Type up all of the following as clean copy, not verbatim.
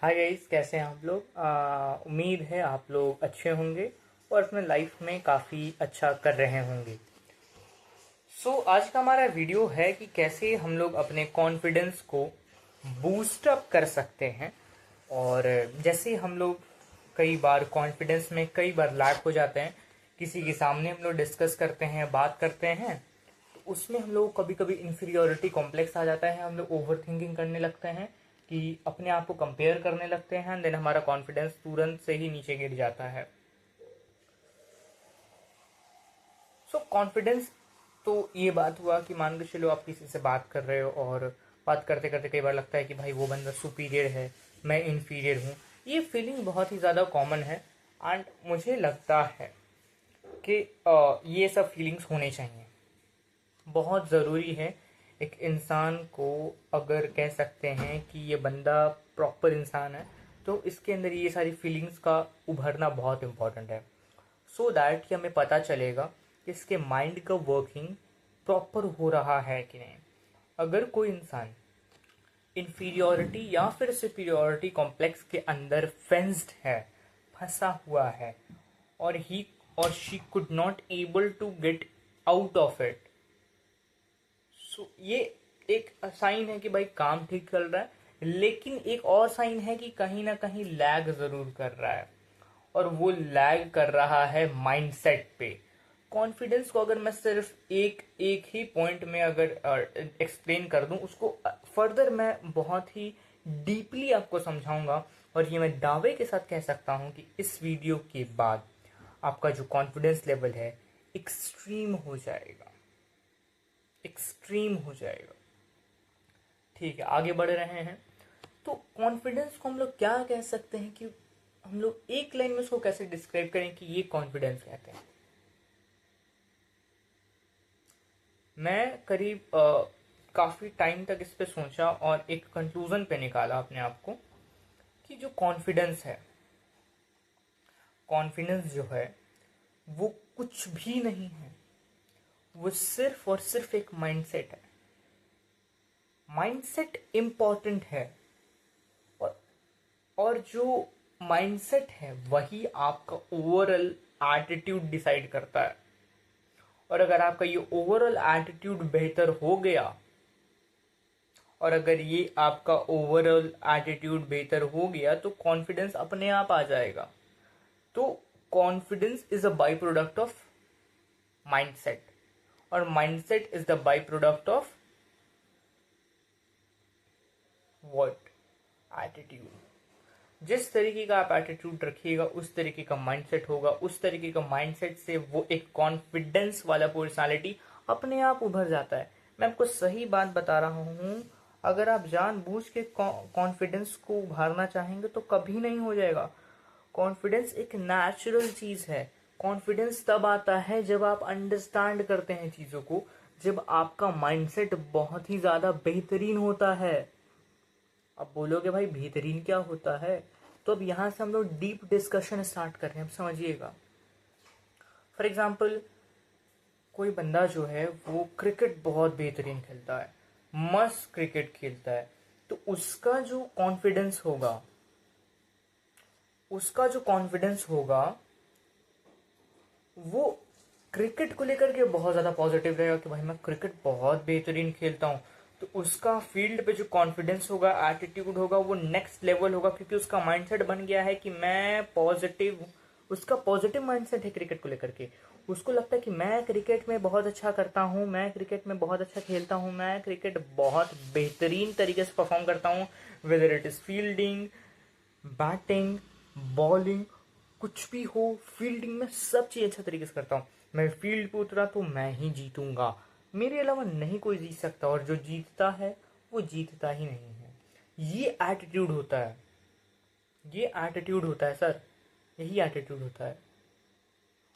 Hi guys, कैसे हैं आप लोग। उम्मीद है आप लोग अच्छे होंगे और अपने लाइफ में काफ़ी अच्छा कर रहे होंगे। आज का हमारा वीडियो है कि कैसे हम लोग अपने कॉन्फिडेंस को बूस्ट अप कर सकते हैं। और जैसे हम लोग कई बार कॉन्फिडेंस में कई बार लैक हो जाते हैं, किसी के सामने हम लोग डिस्कस करते हैं, बात करते हैं, तो उसमें हम लोग कभी कभी इन्फीरियोरिटी कॉम्प्लेक्स आ जाता है। हम लोग ओवर थिंकिंग करने लगते हैं कि अपने आप को कंपेयर करने लगते हैं, देन हमारा कॉन्फिडेंस तुरंत से ही नीचे गिर जाता है। कॉन्फिडेंस तो ये बात हुआ कि मान के चलो आप किसी से बात कर रहे हो और बात करते करते कई बार लगता है कि भाई वो बंदा सुपीरियर है, मैं इन्फीरियर हूँ। ये फीलिंग बहुत ही ज़्यादा कॉमन है एंड मुझे लगता है कि ये सब फीलिंग्स होने चाहिए। बहुत ज़रूरी है एक इंसान को, अगर कह सकते हैं कि ये बंदा प्रॉपर इंसान है, तो इसके अंदर ये सारी फीलिंग्स का उभरना बहुत इम्पोर्टेंट है। सो दैट कि हमें पता चलेगा कि इसके माइंड का वर्किंग प्रॉपर हो रहा है कि नहीं। अगर कोई इंसान इन्फीरियोरिटी या फिर सुपीरियोरिटी कॉम्प्लेक्स के अंदर फेंस्ड है, फंसा हुआ है, और ही और she could not able to get out of it, ये एक साइन है कि भाई काम ठीक चल रहा है। लेकिन एक और साइन है कि कहीं ना कहीं लैग जरूर कर रहा है, और वो लैग कर रहा है माइंडसेट पे। कॉन्फिडेंस को अगर मैं सिर्फ एक एक ही पॉइंट में अगर एक्सप्लेन कर दूं, उसको फर्दर मैं बहुत ही डीपली आपको समझाऊंगा, और ये मैं दावे के साथ कह सकता हूं कि इस वीडियो के बाद आपका जो कॉन्फिडेंस लेवल है एक्सट्रीम हो जाएगा, एक्सट्रीम हो जाएगा। ठीक है, आगे बढ़ रहे हैं। तो कॉन्फिडेंस को हम लोग क्या कह सकते हैं, कि हम लोग एक लाइन में उसको कैसे डिस्क्राइब करें कि ये कॉन्फिडेंस कहते हैं। मैं करीब काफ़ी टाइम तक इस पे सोचा और एक कंक्लूजन पे निकाला अपने आप को कि जो कॉन्फिडेंस है, कॉन्फिडेंस जो है वो कुछ भी नहीं है, वो सिर्फ और सिर्फ एक माइंडसेट है। माइंडसेट इम्पॉर्टेंट है, और और जो माइंडसेट है वही आपका ओवरऑल एटीट्यूड डिसाइड करता है। और अगर आपका ये ओवरऑल एटीट्यूड बेहतर हो गया, और अगर ये आपका ओवरऑल एटीट्यूड बेहतर हो गया, तो कॉन्फिडेंस अपने आप आ जाएगा। तो confidence is a by product of mindset, और mindset is the by product of what, attitude. जिस तरीके का आप एटीट्यूड रखिएगा उस तरीके का माइंडसेट होगा, उस तरीके का माइंडसेट से वो एक कॉन्फिडेंस वाला पर्सनालिटी अपने आप उभर जाता है। मैं आपको सही बात बता रहा हूँ, अगर आप जानबूझ के कॉन्फिडेंस को उभारना चाहेंगे तो कभी नहीं हो जाएगा। कॉन्फिडेंस एक नेचुरल चीज है। कॉन्फिडेंस तब आता है जब आप अंडरस्टैंड करते हैं चीजों को, जब आपका माइंडसेट बहुत ही ज्यादा बेहतरीन होता है। अब बोलोगे भाई बेहतरीन क्या होता है, तो अब यहां से हम लोग डीप डिस्कशन स्टार्ट कर रहे हैं। अब समझिएगा, फॉर एग्जाम्पल कोई बंदा जो है वो क्रिकेट बहुत बेहतरीन खेलता है, मस्त क्रिकेट खेलता है, तो उसका जो कॉन्फिडेंस होगा वो क्रिकेट को लेकर के बहुत ज़्यादा पॉजिटिव रहेगा कि भाई मैं क्रिकेट बहुत बेहतरीन खेलता हूँ। तो उसका फील्ड पे जो कॉन्फिडेंस होगा, एटीट्यूड होगा, वो नेक्स्ट लेवल होगा, क्योंकि उसका माइंडसेट बन गया है कि मैं पॉजिटिव हूँ। उसका पॉजिटिव माइंडसेट है क्रिकेट को लेकर के। उसको लगता है कि मैं क्रिकेट में बहुत अच्छा करता हूँ, मैं क्रिकेट में बहुत अच्छा खेलता हूँ, मैं क्रिकेट बहुत बेहतरीन तरीके से परफॉर्म करता हूँ, whether it is fielding, batting, bowling, कुछ भी हो, फील्डिंग में सब चीज अच्छा तरीके से करता हूँ। मैं फील्ड पे उतरा तो मैं ही जीतूंगा, मेरे अलावा नहीं कोई जीत सकता, और जो जीतता है वो जीतता ही नहीं है। ये एटीट्यूड होता है, ये एटीट्यूड होता है सर, यही एटीट्यूड होता है।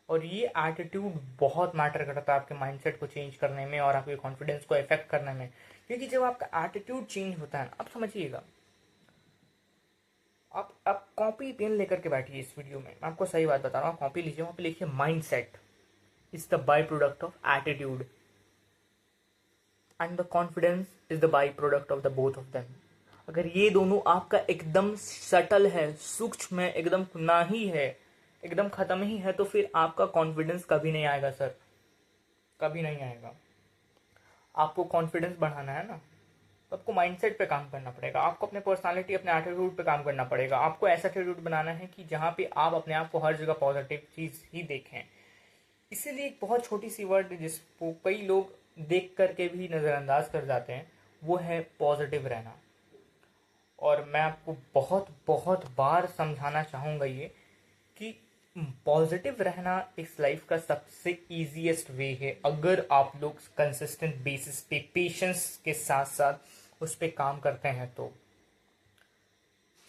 और ये एटीट्यूड बहुत मैटर करता है आपके माइंडसेट को चेंज करने में और आपके कॉन्फिडेंस को इफेक्ट करने में। क्योंकि जब आपका एटीट्यूड चेंज होता है ना, अब समझिएगा, आप कॉपी पेन लेकर के बैठिए इस वीडियो में। मैं आपको सही बात बता रहा हूँ, कॉपी लीजिए, वहां पे लिखिए mind set is the by product of attitude, and the confidence is the by product of the both of them. अगर ये दोनों आपका एकदम सटल है, सूक्ष्म है, एकदम ना ही है, एकदम खत्म ही है, तो फिर आपका कॉन्फिडेंस कभी नहीं आएगा सर, कभी नहीं आएगा। आपको कॉन्फिडेंस बढ़ाना है ना, तो आपको माइंडसेट पे काम करना पड़ेगा, आपको अपने पर्सनालिटी, अपने एटीट्यूड पे काम करना पड़ेगा। आपको ऐसा एटीट्यूड बनाना है कि जहाँ पे आप अपने आप को हर जगह पॉजिटिव चीज़ ही देखें। इसीलिए एक बहुत छोटी सी वर्ड जिसको कई लोग देख करके भी नज़रअंदाज कर जाते हैं, वो है पॉजिटिव रहना। और मैं आपको बहुत बहुत बार समझाना चाहूँगा ये कि पॉजिटिव रहना इस लाइफ का सबसे इजीएस्ट वे है, अगर आप लोग कंसिस्टेंट बेसिस पे पेशेंस के साथ साथ उस पर काम करते हैं तो।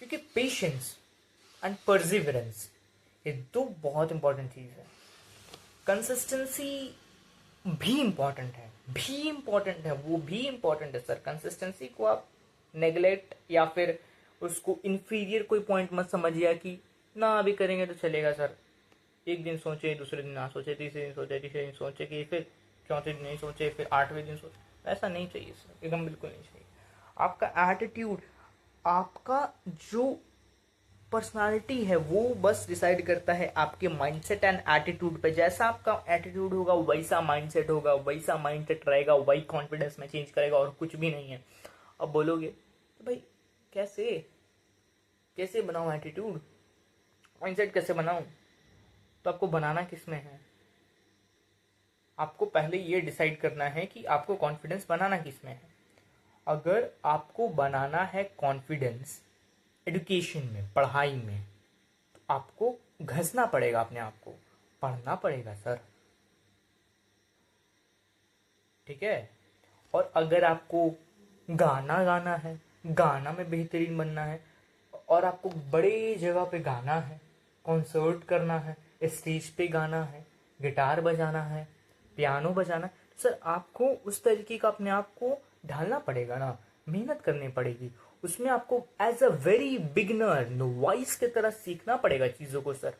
क्योंकि पेशेंस एंड परसिवरेंस ये दो बहुत इंपॉर्टेंट चीज़ है। कंसिस्टेंसी भी इम्पॉर्टेंट है, वो भी इम्पॉर्टेंट है सर। कंसिस्टेंसी को आप नेगलेक्ट या फिर उसको इन्फीरियर कोई पॉइंट मत समझिए कि ना अभी करेंगे तो चलेगा सर। एक दिन सोचे, दूसरे दिन ना सोचे, तीसरे दिन सोचे, तीसरे दिन सोचे, कि फिर चौथे दिन नहीं सोचे, फिर आठवें दिन सोचे। ऐसा नहीं चाहिए सर, एकदम बिल्कुल नहीं चाहिए। आपका एटीट्यूड, आपका जो पर्सनालिटी है वो बस डिसाइड करता है आपके माइंडसेट एंड एटीट्यूड पे। जैसा आपका एटीट्यूड होगा वैसा माइंडसेट होगा, वैसा माइंडसेट रहेगा, वही कॉन्फिडेंस में चेंज करेगा, और कुछ भी नहीं है। अब बोलोगे तो भाई कैसे कैसे बनाऊं एटीट्यूड, माइंडसेट कैसे बनाऊं? तो आपको बनाना किस में है? आपको पहले ये डिसाइड करना है कि आपको कॉन्फिडेंस बनाना किस में है। अगर आपको बनाना है कॉन्फिडेंस एजुकेशन में, पढ़ाई में, तो आपको घसना पड़ेगा अपने आप को, पढ़ना पड़ेगा सर, ठीक है। और अगर आपको गाना गाना है, गाना में बेहतरीन बनना है, और आपको बड़े जगह पे गाना है, कॉन्सर्ट करना है, स्टेज पे गाना है, गिटार बजाना है, पियानो बजाना है, तो सर आपको उस तरीके का अपने आप को ढालना पड़ेगा ना, मेहनत करनी पड़ेगी उसमें। आपको as a very beginner, novice की तरह सीखना पड़ेगा चीज़ों को सर।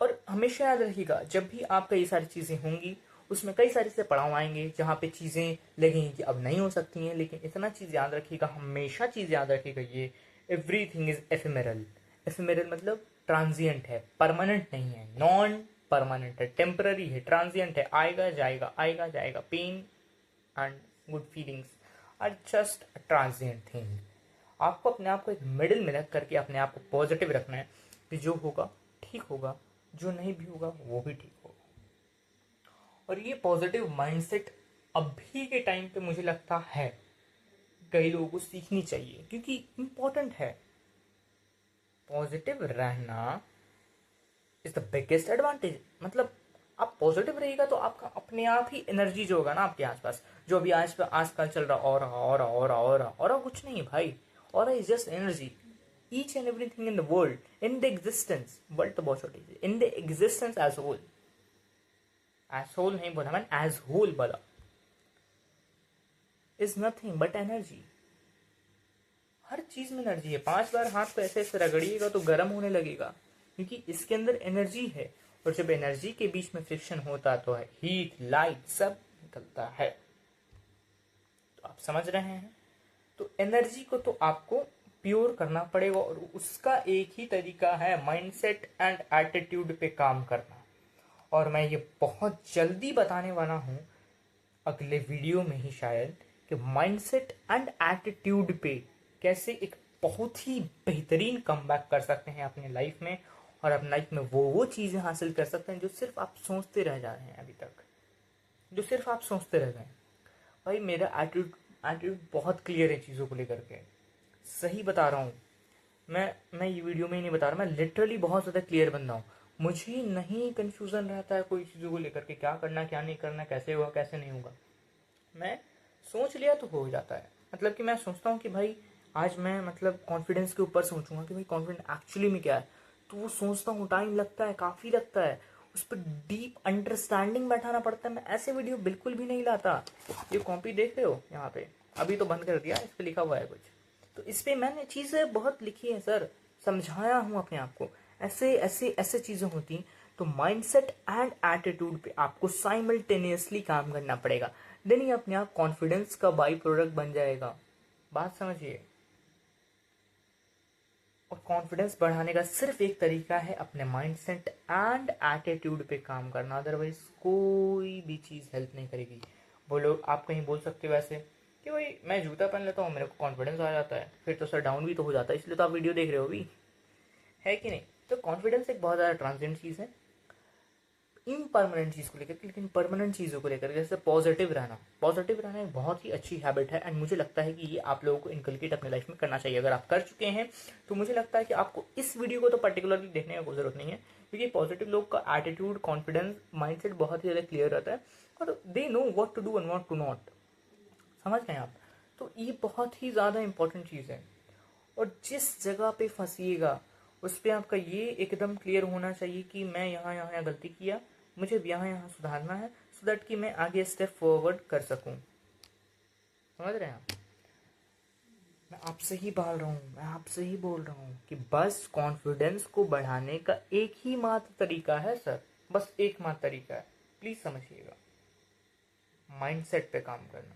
और हमेशा याद रखिएगा, जब भी आपका ये सारी चीज़ें होंगी उसमें कई सारे से पड़ाव आएंगे जहाँ पे चीज़ें लगेंगी कि अब नहीं हो सकती हैं, लेकिन इतना चीज़ याद रखिएगा, हमेशा चीज़ याद रखिएगा, ये एवरीथिंग इज एफिमेरल। एफिमेरल मतलब ट्रांजिएंट है, परमानेंट नहीं है, नॉन परमानेंट है, टेम्पररी है, ट्रांजिएंट है, आएगा जाएगा, आएगा जाएगा। Pain and good feelings are just a transient thing. आपको अपने आप को एक मिडिल में रख करके अपने आप को पॉजिटिव रखना है कि जो होगा ठीक होगा, जो नहीं भी होगा वो भी ठीक होगा। और ये पॉजिटिव माइंडसेट अभी के टाइम पे मुझे लगता है कई लोगों को सीखनी चाहिए, क्योंकि इम्पोर्टेंट है। पॉजिटिव रहना इज द बिगेस्ट एडवांटेज। मतलब आप पॉजिटिव रहिएगा तो आपका अपने आप ही एनर्जी जो होगा ना आपके आसपास, जो अभी आजकल चल रहा और कुछ नहीं भाई, और is just energy. Each and everything in the world, in the existence, world तो बहुत छोटी चीज, in the existence as whole, as whole नहीं बोला मैंने, एज होल बोला, इज नथिंग बट एनर्जी। हर चीज में एनर्जी है। 5 बार हाथ को ऐसे ऐसे रगड़िएगा तो गर्म होने लगेगा, क्योंकि इसके अंदर एनर्जी है। और जब एनर्जी के बीच में फ्रिक्शन होता तो है हीट, लाइट सब निकलता है। तो आप समझ रहे हैं। तो एनर्जी को तो आपको प्योर करना पड़ेगा, और उसका एक ही तरीका है माइंडसेट एंड एटीट्यूड पे काम करना। और मैं ये बहुत जल्दी बताने वाला हूँ अगले वीडियो में ही शायद, कि माइंडसेट एंड एटीट्यूड पे कैसे एक बहुत ही बेहतरीन कमबैक कर सकते हैं अपने लाइफ में, और अपनी लाइफ में वो चीज़ें हासिल कर सकते हैं जो सिर्फ आप सोचते रह जा रहे हैं अभी तक, जो सिर्फ आप सोचते रह गए। भाई मेरा एटीट्यूड बहुत क्लियर है चीज़ों को लेकर के, सही बता रहा हूँ। मैं ये वीडियो में ही नहीं बता रहा, मैं लिटरली बहुत ज़्यादा क्लियर बंदा हूँ। मुझे नहीं कन्फ्यूज़न रहता है कोई चीज़ों को लेकर के, क्या करना क्या नहीं करना, कैसे होगा कैसे नहीं होगा। मैं सोच लिया तो हो जाता है। मतलब कि मैं सोचता हूँ कि भाई आज मैं मतलब कॉन्फिडेंस के ऊपर सोचूंगा कि भाई कॉन्फिडेंस एक्चुअली में क्या है, तो वो सोचता हूँ, टाइम लगता है, काफ़ी लगता है, उस पर डीप अंडरस्टैंडिंग बैठाना पड़ता है। मैं ऐसे वीडियो बिल्कुल भी नहीं लाता। ये कॉपी देख रहे हो यहाँ पे, अभी तो बंद कर दिया, इस पर लिखा हुआ है कुछ, तो इस पर मैंने चीज़ें बहुत लिखी है सर, समझाया हूँ अपने आप को, ऐसे ऐसे ऐसे चीज़ें होती। तो माइंडसेट एंड एटीट्यूड पे आपको साइमल्टेनियसली काम करना पड़ेगा, देन ये अपने आप कॉन्फिडेंस का बाई प्रोडक्ट बन जाएगा। बात समझिए। और कॉन्फिडेंस बढ़ाने का सिर्फ एक तरीका है, अपने माइंडसेट एंड एटीट्यूड पे काम करना, अदरवाइज कोई भी चीज़ हेल्प नहीं करेगी। बोलो, आप कहीं बोल सकते हो ऐसे कि भाई मैं जूता पहन लेता हूँ, मेरे को कॉन्फिडेंस आ जाता है, फिर तो सर डाउन भी तो हो जाता है, इसलिए तो आप वीडियो देख रहे हो भी, है कि नहीं? तो कॉन्फिडेंस एक बहुत ज़्यादा ट्रांसिएंट चीज़ है इम्परमानेंट चीज़ को लेकर, लेकिन परमानेंट चीज़ों को लेकर जैसे पॉजिटिव रहना एक बहुत ही अच्छी हैबिट है, एंड मुझे लगता है कि ये आप लोगों को इनकलकेट अपने लाइफ में करना चाहिए। अगर आप कर चुके हैं तो मुझे लगता है कि आपको इस वीडियो को तो पर्टिकुलरली देखने की कोई ज़रूरत नहीं है, क्योंकि पॉजिटिव लोग का एटीट्यूड, कॉन्फिडेंस, माइंडसेट बहुत ही ज़्यादा क्लियर रहता है, और they know what to do and what to not. समझ गए आप? तो ये बहुत ही ज़्यादा इंपॉर्टेंट चीज़ है। और जिस जगह पे फंसिएगा उस पर आपका ये एकदम क्लियर होना चाहिए कि मैं यहाँ गलती किया, मुझे यहाँ सुधारना है, सो दैट कि मैं आगे स्टेप फॉरवर्ड कर सकूं। समझ रहे हैं आप? मैं आपसे ही बोल रहा हूँ कि बस कॉन्फिडेंस को बढ़ाने का एक ही मात्र तरीका है सर, बस एक मात्र तरीका है, प्लीज समझिएगा। माइंडसेट पे काम करना,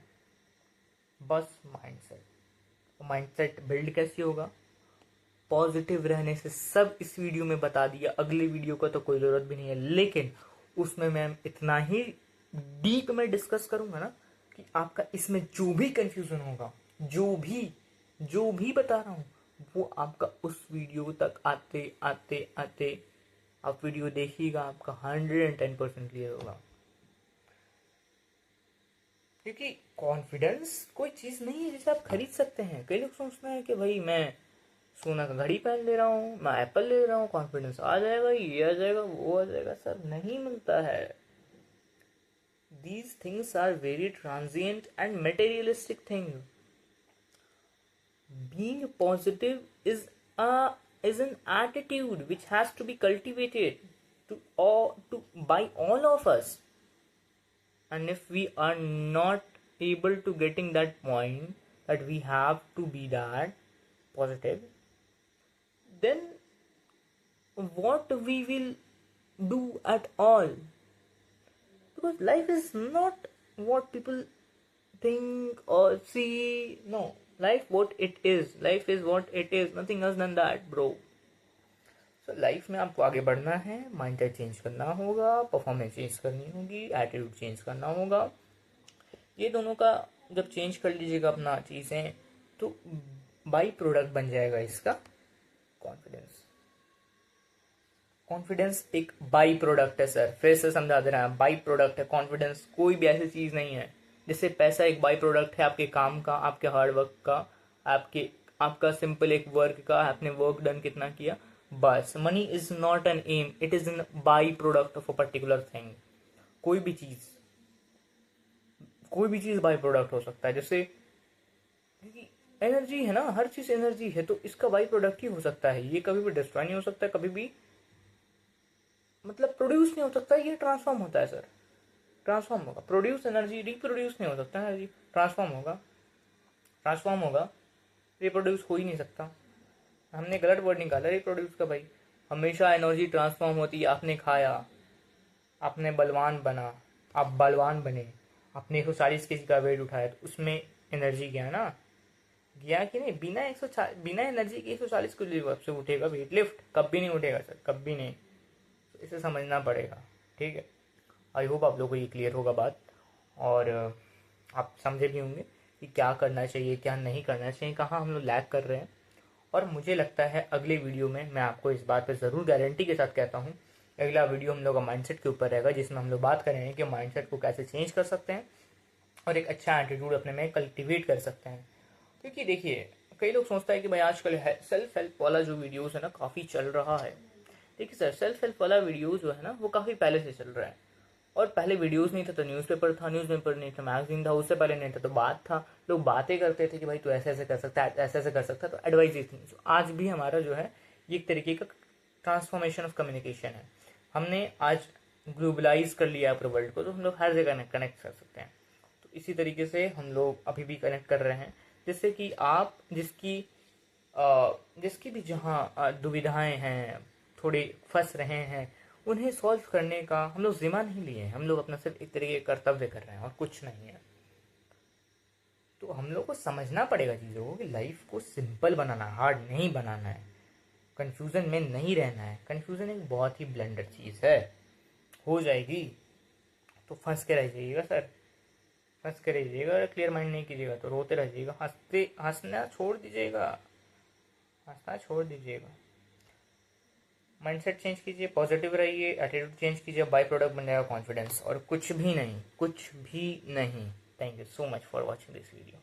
बस माइंडसेट बिल्ड कैसे होगा? पॉजिटिव रहने से सब इस वीडियो में बता दिया, अगले वीडियो का तो कोई ज़रूरत भी नहीं है, लेकिन उसमें मैं इतना ही डीप में डिस्कस करूंगा ना कि आपका इसमें जो भी कंफ्यूजन होगा, जो भी बता रहा हूँ, वो आपका उस वीडियो तक आते आते आते आप वीडियो देखिएगा, आपका 110% क्लियर होगा। क्योंकि कॉन्फिडेंस कोई चीज़ नहीं है जिसे आप खरीद सकते हैं। कई लोग सोचते हैं कि भाई मैं सोना का घड़ी पहन ले रहा हूँ, मैं एप्पल ले रहा हूँ, कॉन्फिडेंस आ जाएगा, ये आ जाएगा, वो आ जाएगा। सर नहीं मिलता है। These things are very transient and materialistic thing. Being positive is an attitude which has to be cultivated by all of us. And if we are not able to getting that point that we have to be that positive, then what we will do at all? Because life is not what people think or see. No, life is what it is, nothing else than that, bro. So life में आपको आगे बढ़ना है, mindset change करना होगा, performance change करनी होगी, attitude change करना होगा। ये दोनों का जब चेंज कर लीजिएगा अपना चीज़ें, तो बाई प्रोडक्ट बन जाएगा इसका कॉन्फिडेंस। कॉन्फिडेंस एक बाई प्रोडक्ट है सर, फिर से समझा दे रहा है, बाई प्रोडक्ट है कॉन्फिडेंस, कोई भी ऐसी चीज़ नहीं है। जैसे पैसा एक बाई प्रोडक्ट है आपके काम का, आपके हार्ड वर्क का, आपका सिंपल एक वर्क का, आपने वर्क डन कितना किया, बस। Money is not an aim, it is an by product of a particular thing. कोई भी चीज बाई प्रोडक्ट हो सकता है। जैसे एनर्जी है ना, हर चीज एनर्जी है, तो इसका बाई प्रोडक्ट ही हो सकता है। ये कभी भी डिस्ट्रॉय नहीं हो सकता, कभी भी मतलब प्रोड्यूस नहीं हो सकता, ये ट्रांसफॉर्म होता है सर। ट्रांसफॉर्म होगा, प्रोड्यूस एनर्जी, रिप्रोड्यूस नहीं हो सकता एनर्जी, ट्रांसफॉर्म होगा, रिप्रोड्यूस हो ही नहीं सकता। हमने गलत वर्ड निकाला रिप्रोड्यूस का भाई। हमेशा एनर्जी ट्रांसफॉर्म होती है। आपने खाया, आपने बलवान बना, आप बलवान बने, आपने 140 केजी का वेट उठाया, तो उसमें एनर्जी गया ना, गया कि नहीं? बिना एनर्जी के 140 किलो आपसे उठेगा वेट लिफ्ट? कभी नहीं उठेगा सर, कभी नहीं। तो इसे समझना पड़ेगा, ठीक है? आई होप आप लोगों को ये क्लियर होगा बात, और आप समझे भी होंगे कि क्या करना चाहिए, क्या नहीं करना चाहिए, कहाँ हम लोग लैग कर रहे हैं। और मुझे लगता है अगले वीडियो में मैं आपको इस बात पर ज़रूर गारंटी के साथ कहता हूँ, अगला वीडियो हम लोग का माइंडसेट के ऊपर रहेगा, जिसमें हम लोग बात करेंगे कि माइंडसेट को कैसे चेंज कर सकते हैं और एक अच्छा एटीट्यूड अपने में कल्टिवेट कर सकते हैं। क्योंकि देखिए, कई लोग सोचता है कि भाई आजकल सेल्फ हेल्प वाला जो वीडियोस है ना, काफ़ी चल रहा है। देखिए सर, सेल्फ हेल्प वाला वीडियोस जो है ना, वो काफ़ी पहले से चल रहा है। और पहले वीडियोस नहीं था तो न्यूज़पेपर था, न्यूज़पेपर नहीं था मैगजीन था, उससे पहले नहीं था तो बात था। लोग बातें करते थे कि भाई तू ऐसे ऐसे कर सकता है, ऐसे ऐसे कर सकता है, तो एडवाइस थी। तो आज भी हमारा जो है ये एक तरीके का ट्रांसफॉर्मेशन ऑफ कम्युनिकेशन है। हमने आज ग्लोबलाइज कर लिया पूरे वर्ल्ड को, तो हम लोग हर जगह कनेक्ट कर सकते हैं। तो इसी तरीके से हम लोग अभी भी कनेक्ट कर रहे हैं, जिससे कि आप जिसकी भी जहाँ दुविधाएं हैं, थोड़े फंस रहे हैं, उन्हें सॉल्व करने का हम लोग जिम्मा नहीं लिए हैं। हम लोग अपना सिर्फ एक तरीके का कर्तव्य कर रहे हैं और कुछ नहीं है। तो हम लोग को समझना पड़ेगा चीज़ों को कि लाइफ को सिंपल बनाना, हार्ड नहीं बनाना है, कन्फ्यूज़न में नहीं रहना है। कन्फ्यूज़न एक बहुत ही ब्लेंडर चीज़ है, हो जाएगी तो फंस के रह जाइएगा सर, फंस के रह जाइएगा। अगर क्लियर माइंड नहीं कीजिएगा तो रोते रह जाइएगा, हंसना छोड़ दीजिएगा, हंसना छोड़ दीजिएगा। माइंडसेट चेंज कीजिए, पॉजिटिव रहिए, एटीट्यूड चेंज कीजिए, बाई प्रोडक्ट बन जाएगा कॉन्फिडेंस, और कुछ भी नहीं, कुछ भी नहीं। Thank you so much for watching this video.